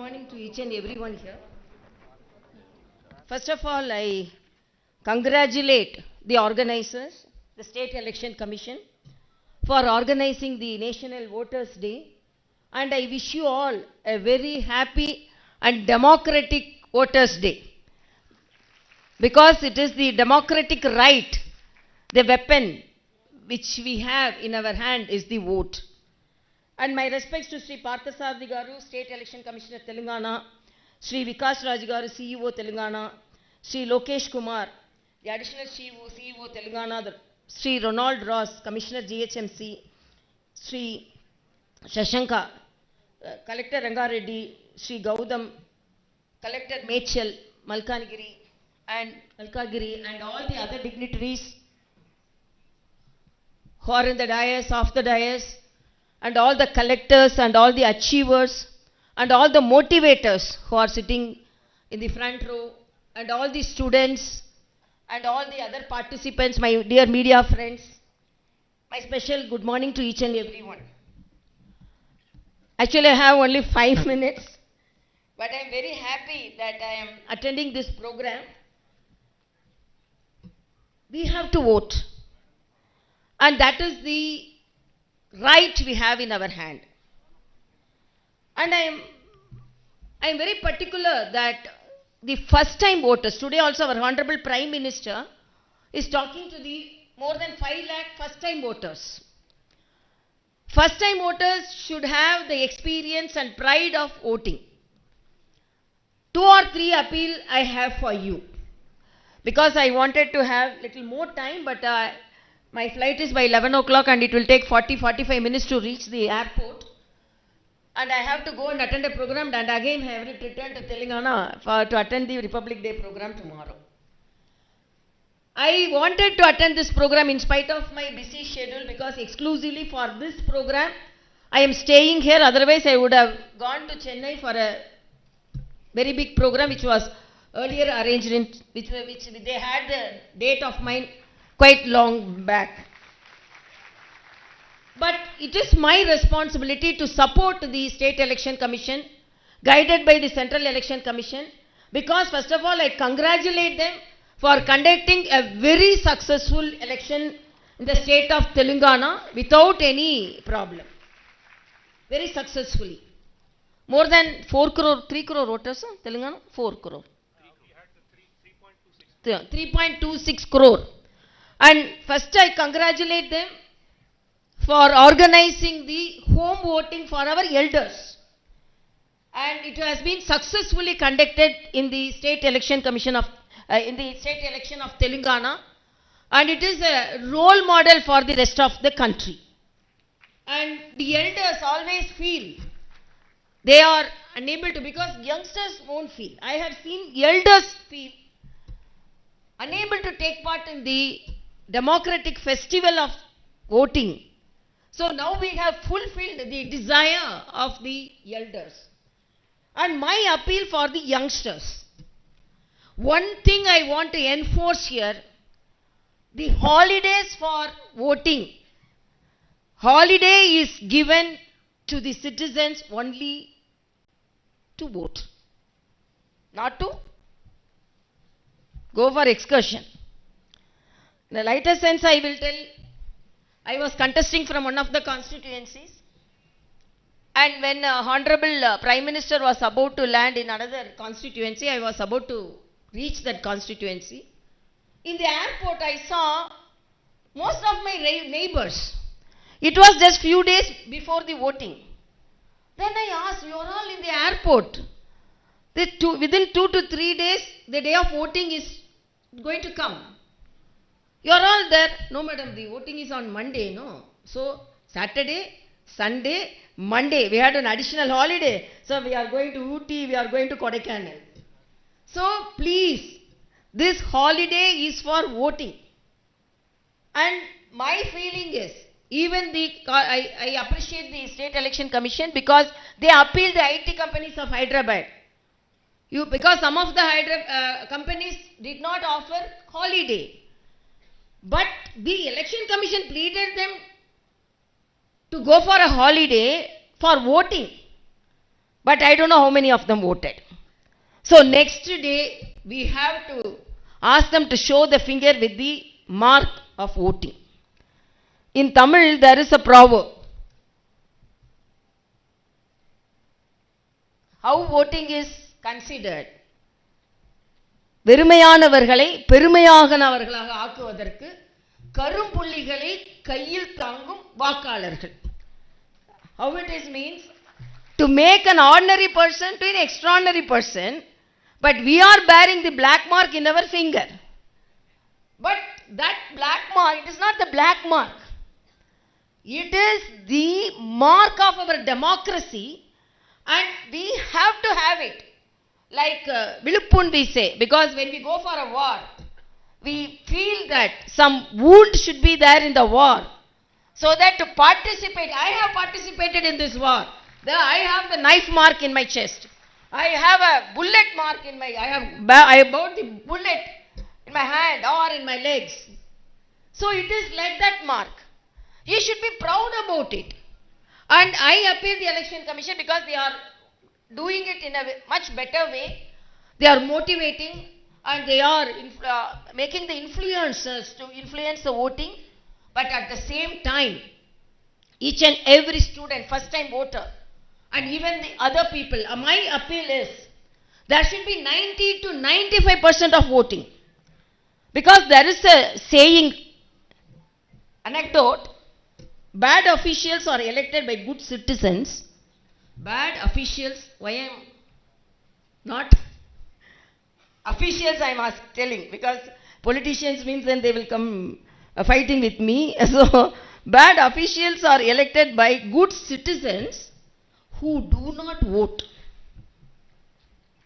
morning to each and everyone here. First of all, I congratulate the organizers, the State Election Commission, for organizing the National Voters' Day, and I wish you all a very happy and democratic Voters' Day, because it is the democratic right, the weapon which we have in our hand is the vote. And my respects to Sri Parthasarathi Garu, State Election Commissioner Telangana, Sri Vikas Raj Garu, CEO Telangana, Sri Lokesh Kumar, the Additional CEO Telangana, Sri Ronald Ross, Commissioner GHMC, Sri Shashanka, Collector Rangareddy, Sri Gaudam, Collector Mechal, Malkagiri, and all the other dignitaries who are in the dais, off the dais, and all the collectors and all the achievers and all the motivators who are sitting in the front row, and all the students and all the other participants, my dear media friends, my special good morning to each and everyone. Actually, I have only 5 minutes, but I am very happy that I am attending this program. We have to vote, and that is the right we have in our hand. And I am very particular that the first time voters, today also our Honorable Prime Minister is talking to the more than 5 lakh first time voters. First time voters should have the experience and pride of voting. 2 or 3 appeal I have for you, because I wanted to have little more time, but my flight is by 11 o'clock and it will take 40-45 minutes to reach the airport. And I have to go and attend a program, and again I have to return to Telangana to attend the Republic Day program tomorrow. I wanted to attend this program in spite of my busy schedule, because exclusively for this program I am staying here. Otherwise I would have gone to Chennai for a very big program which was earlier arranged, which they had the date of mine quite long back. But it is my responsibility to support the State Election Commission, guided by the Central Election Commission, because first of all I congratulate them for conducting a very successful election in the state of Telangana without any problem. Very successfully. More than 3 crore voters, Telangana? 4 crore. 3.26 crore. And first I congratulate them for organizing the home voting for our elders. And it has been successfully conducted in the State Election Commission of State Election of Telangana, and it is a role model for the rest of the country. And the elders always feel they are unable to, because youngsters won't feel. I have seen elders feel unable to take part in the democratic festival of voting. So now we have fulfilled the desire of the elders. And my appeal for the youngsters. One thing I want to enforce here, the holidays for voting. Holiday is given to the citizens only to vote, not to go for excursion. In a lighter sense, I will tell, I was contesting from one of the constituencies, and when Honorable Prime Minister was about to land in another constituency, I was about to reach that constituency. In the airport, I saw most of my neighbors. It was just few days before the voting. Then I asked, you are all in the airport. Within 2 to 3 days, the day of voting is going to come. You are all there. No, madam, the voting is on Monday, no? So, Saturday, Sunday, Monday, we had an additional holiday. So, we are going to Ooty, we are going to Kodaikanal. So, please, this holiday is for voting. And my feeling is, even I appreciate the State Election Commission, because they appealed the IT companies of Hyderabad. Because some of the companies did not offer holiday. But the Election Commission pleaded them to go for a holiday for voting. But I don't know how many of them voted. So next day, we have to ask them to show the finger with the mark of voting. In Tamil, there is a proverb. How voting is considered. வெறுமையானவர்களை பெருமையானவர்களாக ஆக்குவதற்கு கரும்புள்ளிகளை கையில் தாங்கும் வாக்காளர்கள். How it is means to make an ordinary person to an extraordinary person, but we are bearing the black mark in our finger. But that black mark, it is not the black mark. It is the mark of our democracy, and we have to have it. Like Viluppun we say, because when we go for a war, we feel that some wound should be there in the war. So that to participate, I have participated in this war. I have the knife mark in my chest. I have a bullet mark in my, I bought the bullet in my hand or in my legs. So it is like that mark. You should be proud about it. And I appeal the election commission because they are doing it in a much better way. They are motivating and they are making the influencers to influence the voting. But at the same time, each and every student, first time voter, and even the other people, my appeal is, there should be 90 to 95% of voting. Because there is a saying, anecdote, bad officials are elected by good citizens. Bad officials, why I am not officials I am telling, because politicians means then they will come fighting with me. So bad officials are elected by good citizens who do not vote.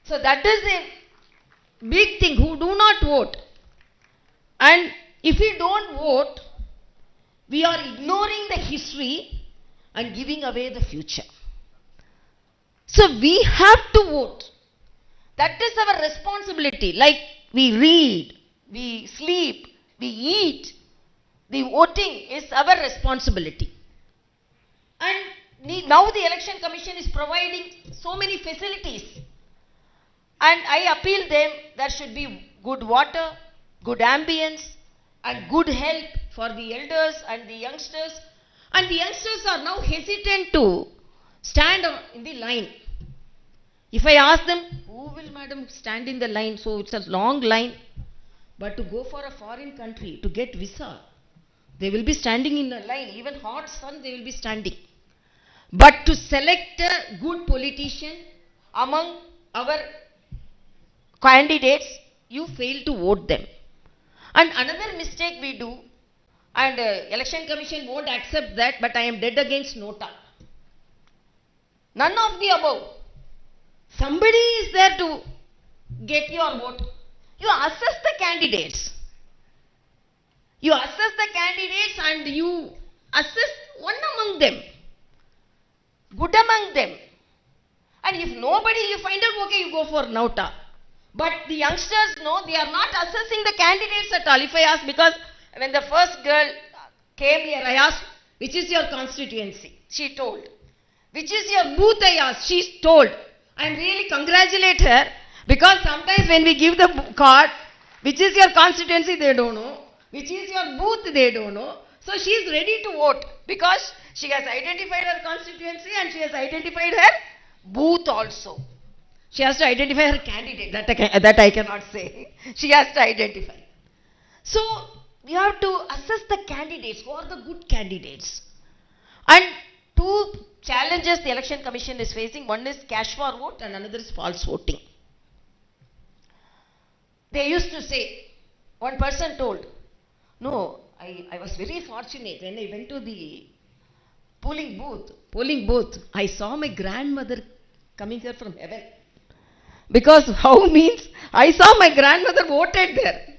So that is a big thing, who do not vote. And if we don't vote, we are ignoring the history and giving away the future. So we have to vote. That is our responsibility. Like we read, we sleep, we eat. The voting is our responsibility. And now the election commission is providing so many facilities. And I appeal them, there should be good water, good ambience, and good health for the elders and the youngsters. And the youngsters are now hesitant to stand in the line. If I ask them, who will madam stand in the line? So it's a long line. But to go for a foreign country, to get visa, they will be standing in a line. Even hot sun, they will be standing. But to select a good politician among our candidates, you fail to vote them. And another mistake we do, and election commission won't accept that, but I am dead against nota. None of the above. Somebody is there to get your vote. You assess the candidates. You assess the candidates and you assess one among them. Good among them. And if nobody, you find out, okay, you go for nota. But the youngsters know they are not assessing the candidates at all. If I ask, because when the first girl came here, I asked, which is your constituency? She told. Which is your booth? I asked. She told. I really congratulate her, because sometimes when we give the card, which is your constituency, they don't know. Which is your booth, they don't know. So she is ready to vote because she has identified her constituency and she has identified her booth also. She has to identify her candidate. That I cannot say. She has to identify. So we have to assess the candidates. Who are the good candidates? And two challenges the election commission is facing. One is cash for vote and another is false voting. They used to say, one person told, no, I was very fortunate when I went to the polling booth. I saw my grandmother coming here from heaven. Because how means I saw my grandmother voted there.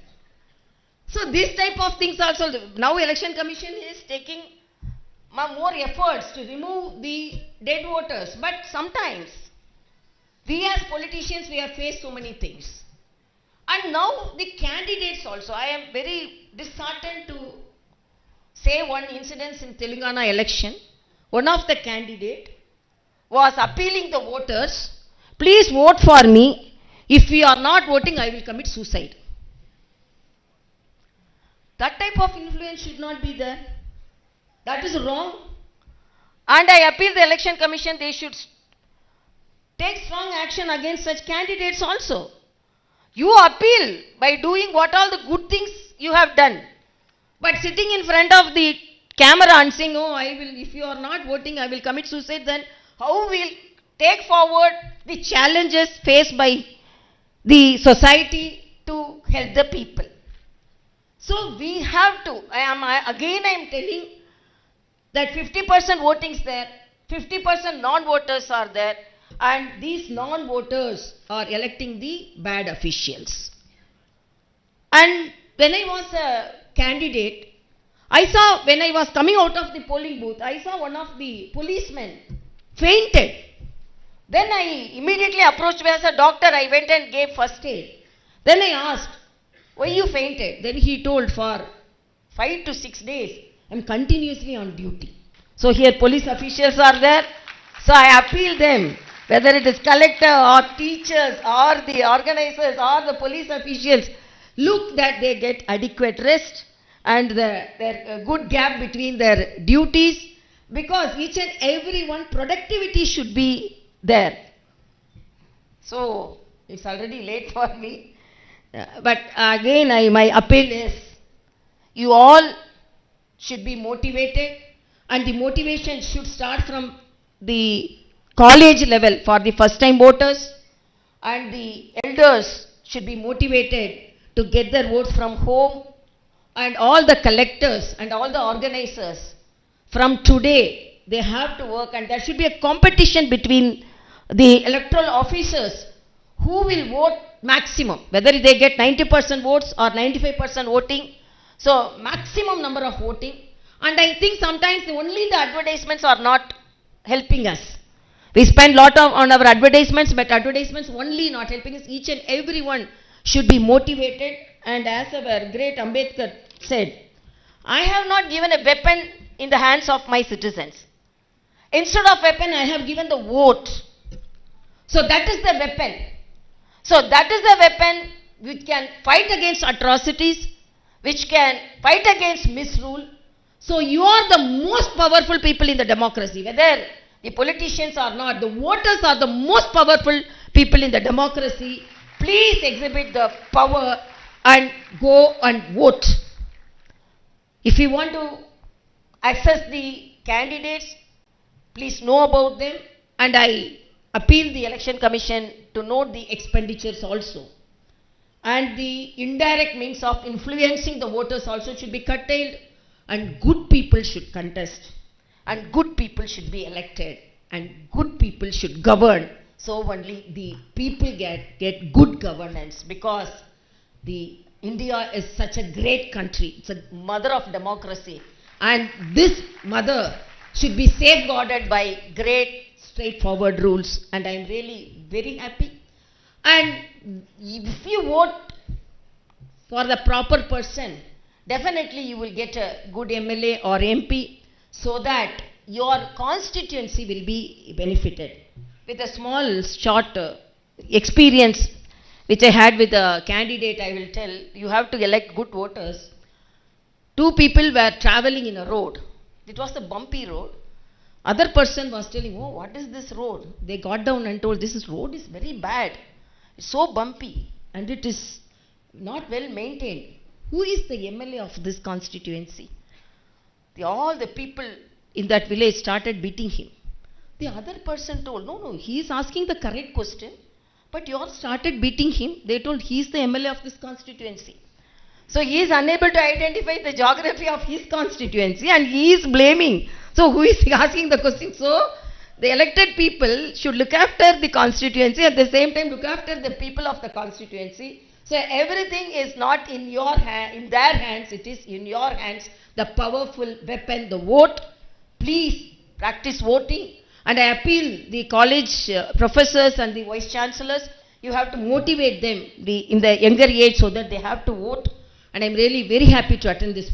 So this type of things also, now election commission is taking more efforts to remove the dead voters. But sometimes we as politicians, we have faced so many things. And now the candidates also, I am very disheartened to say one incident in Telangana election. One of the candidate was appealing the voters, please vote for me. If we are not voting, I will commit suicide. That type of influence should not be there. That is wrong. And I appeal the election commission, they should take strong action against such candidates also. You appeal by doing what all the good things you have done. But sitting in front of the camera and saying, oh, I will, if you are not voting, I will commit suicide, then how will take forward the challenges faced by the society to help the people? So we have to, I am telling that 50% voting is there, 50% non-voters are there, and these non-voters are electing the bad officials. And when I was a candidate, I saw, when I was coming out of the polling booth, I saw one of the policemen fainted. Then I immediately approached me as a doctor. I went and gave first aid. Then I asked, why you fainted? Then he told, for 5 to 6 days, I am continuously on duty. So here police officials are there. So I appeal them, whether it is collector or teachers or the organizers or the police officials, look that they get adequate rest and there good gap between their duties, because each and every one productivity should be there. So it's already late for me, but again my appeal is, you all should be motivated, and the motivation should start from the college level for the first time voters, and the elders should be motivated to get their votes from home, and all the collectors and all the organizers from today, they have to work, and there should be a competition between the electoral officers who will vote maximum, whether they get 90% votes or 95% voting. So maximum number of voting. And I think sometimes only the advertisements are not helping us. We spend lot on our advertisements, but advertisements only not helping us. Each and everyone should be motivated. And as our great Ambedkar said, I have not given a weapon in the hands of my citizens. Instead of weapon, I have given the vote. So that is the weapon. So that is the weapon which can fight against atrocities, which can fight against misrule. So you are the most powerful people in the democracy, whether the politicians or not. The voters are the most powerful people in the democracy. Please exhibit the power and go and vote. If you want to access the candidates, please know about them, and I appeal the election commission to note the expenditures also. And the indirect means of influencing the voters also should be curtailed, and good people should contest, and good people should be elected, and good people should govern. So only the people get good governance, because the India is such a great country. It's a mother of democracy, and this mother should be safeguarded by great straightforward rules, and I am really very happy. And if you vote for the proper person, definitely you will get a good MLA or MP, so that your constituency will be benefited. With a small short experience which I had with a candidate, I will tell, you have to elect good voters. Two people were traveling in a road. It was a bumpy road. Other person was telling, oh, what is this road? They got down and told, this road is very bad. It's so bumpy and it is not well maintained. Who is the MLA of this constituency? All the people in that village started beating him. The other person told, no, he is asking the correct question, but you all started beating him. They told, he is the MLA of this constituency. So he is unable to identify the geography of his constituency, and he is blaming. So who is asking the question? So the elected people should look after the constituency, at the same time look after the people of the constituency. So everything is not in your in their hands, it is in your hands, the powerful weapon, the vote. Please practice voting. And I appeal the college professors and the vice chancellors, you have to motivate them in the younger age so that they have to vote. And I am really very happy to attend this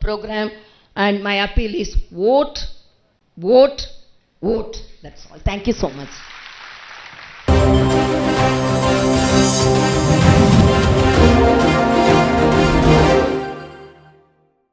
program. And my appeal is vote, vote, vote. That's all. Thank you so much.